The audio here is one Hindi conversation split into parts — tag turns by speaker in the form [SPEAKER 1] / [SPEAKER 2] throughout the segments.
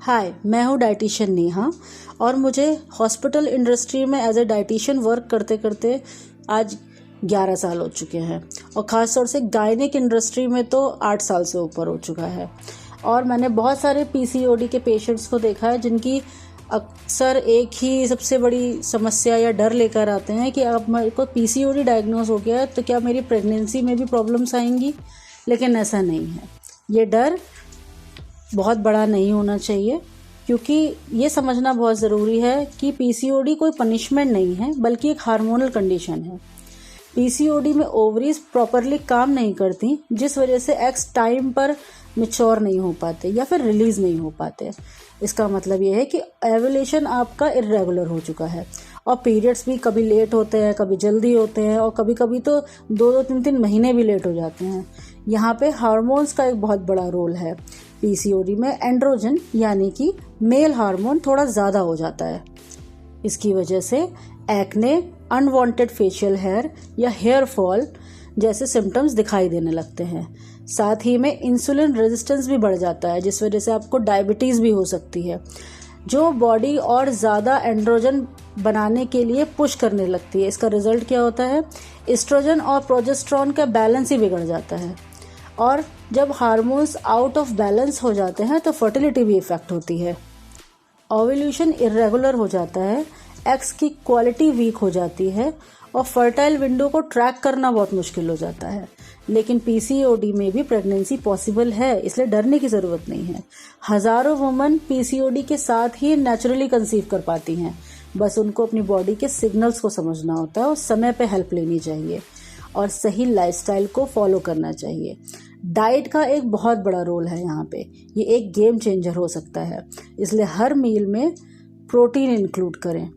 [SPEAKER 1] हाय, मैं हूँ डाइटिशियन नेहा और मुझे हॉस्पिटल इंडस्ट्री में एज ए डाइटिशियन वर्क करते करते आज 11 साल हो चुके हैं और ख़ास तौर से गायनिक इंडस्ट्री में तो 8 साल से ऊपर हो चुका है। और मैंने बहुत सारे पीसीओडी के पेशेंट्स को देखा है जिनकी अक्सर एक ही सबसे बड़ी समस्या या डर लेकर आते हैं कि अब मेरे को पीसीओडी डायग्नोज हो गया है तो क्या मेरी प्रेगनेंसी में भी प्रॉब्लम्स आएंगी। लेकिन ऐसा नहीं है, ये डर बहुत बड़ा नहीं होना चाहिए, क्योंकि ये समझना बहुत ज़रूरी है कि पीसीओडी कोई पनिशमेंट नहीं है बल्कि एक हार्मोनल कंडीशन है। पीसीओडी में ओवरीज प्रॉपरली काम नहीं करती, जिस वजह से एग्स टाइम पर मैच्योर नहीं हो पाते या फिर रिलीज नहीं हो पाते। इसका मतलब ये है कि एवुलेशन आपका इरेगुलर हो चुका है और पीरियड्स भी कभी लेट होते हैं, कभी जल्दी होते हैं और कभी कभी तो 2-3 महीने भी लेट हो जाते हैं। यहाँ पे हार्मोन्स का एक बहुत बड़ा रोल है। पीसीओडी में एंड्रोजन यानी कि मेल हार्मोन थोड़ा ज़्यादा हो जाता है। इसकी वजह से एक्ने, अनवांटेड फेशियल हेयर या हेयर फॉल जैसे सिम्टम्स दिखाई देने लगते हैं। साथ ही में इंसुलिन रेजिस्टेंस भी बढ़ जाता है, जिस वजह से आपको डायबिटीज़ भी हो सकती है, जो बॉडी और ज़्यादा एंड्रोजन बनाने के लिए पुश करने लगती है। इसका रिजल्ट क्या होता है? एस्ट्रोजन और प्रोजेस्टेरॉन का बैलेंस ही बिगड़ जाता है और जब हार्मोन्स आउट ऑफ बैलेंस हो जाते हैं तो फर्टिलिटी भी इफेक्ट होती है। ओव्यूलेशन इरेगुलर हो जाता है, एग्स की क्वालिटी वीक हो जाती है और फर्टाइल विंडो को ट्रैक करना बहुत मुश्किल हो जाता है। लेकिन पीसीओडी में भी प्रेगनेंसी पॉसिबल है, इसलिए डरने की ज़रूरत नहीं है। हज़ारों वुमन पीसीओडी के साथ ही नेचुरली कंसीव कर पाती हैं, बस उनको अपनी बॉडी के सिग्नल्स को समझना होता है और समय पे हेल्प लेनी चाहिए और सही लाइफस्टाइल को फॉलो करना चाहिए। डाइट का एक बहुत बड़ा रोल है यहाँ पे, ये एक गेम चेंजर हो सकता है। इसलिए हर मील में प्रोटीन इंक्लूड करें,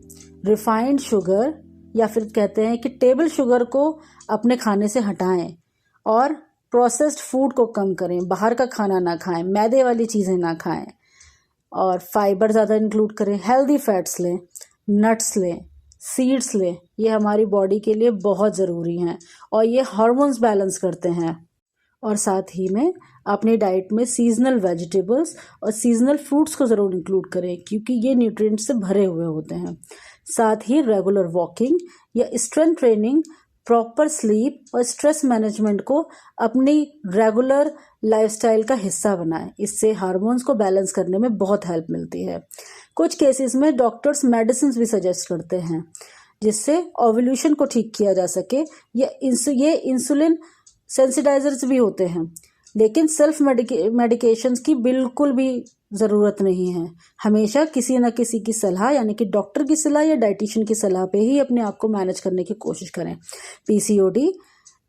[SPEAKER 1] रिफाइंड शुगर या फिर कहते हैं कि टेबल शुगर को अपने खाने से हटाएं और प्रोसेस्ड फूड को कम करें, बाहर का खाना ना खाएं, मैदे वाली चीज़ें ना खाएं और फाइबर ज़्यादा इंक्लूड करें। हेल्दी फैट्स लें, नट्स लें, सीड्स लें, ये हमारी बॉडी के लिए बहुत ज़रूरी हैं और ये हार्मोन्स बैलेंस करते हैं। और साथ ही में अपनी डाइट में सीजनल वेजिटेबल्स और सीजनल फ्रूट्स को ज़रूर इंक्लूड करें, क्योंकि ये न्यूट्रिएंट्स से भरे हुए होते हैं। साथ ही रेगुलर वॉकिंग या स्ट्रेंथ ट्रेनिंग, प्रॉपर स्लीप और स्ट्रेस मैनेजमेंट को अपनी रेगुलर लाइफस्टाइल का हिस्सा बनाएं। इससे हार्मोन्स को बैलेंस करने में बहुत हेल्प मिलती है। कुछ केसेस में डॉक्टर्स मेडिसिन भी सजेस्ट करते हैं जिससे ओव्यूलेशन को ठीक किया जा सके, या ये इंसुलिन सेंसिटाइजर्स भी होते हैं। लेकिन सेल्फ मेडिकेशंस की बिल्कुल भी ज़रूरत नहीं है। हमेशा किसी न किसी की सलाह यानी कि डॉक्टर की सलाह या डाइटिशियन की सलाह पे ही अपने आप को मैनेज करने की कोशिश करें। पीसीओडी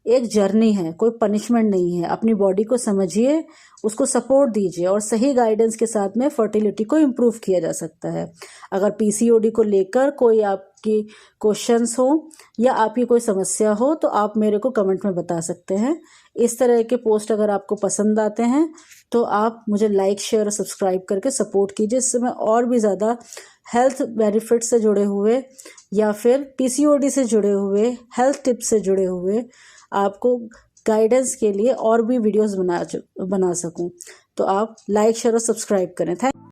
[SPEAKER 1] एक जर्नी है, कोई पनिशमेंट नहीं है। अपनी बॉडी को समझिए, उसको सपोर्ट दीजिए और सही गाइडेंस के साथ में फर्टिलिटी को इम्प्रूव किया जा सकता है। अगर पीसीओडी को लेकर कोई आपकी क्वेश्चंस हो या आपकी कोई समस्या हो तो आप मेरे को कमेंट में बता सकते हैं। इस तरह के पोस्ट अगर आपको पसंद आते हैं तो आप मुझे लाइक, शेयर और सब्सक्राइब करके सपोर्ट कीजिए। इससे मैं और भी ज़्यादा हेल्थ बेनिफिट से जुड़े हुए या फिर पीसीओडी से जुड़े हुए हेल्थ टिप्स से जुड़े हुए आपको गाइडेंस के लिए और भी वीडियोस बना सकूं। तो आप लाइक, शेयर और सब्सक्राइब करें। थैंक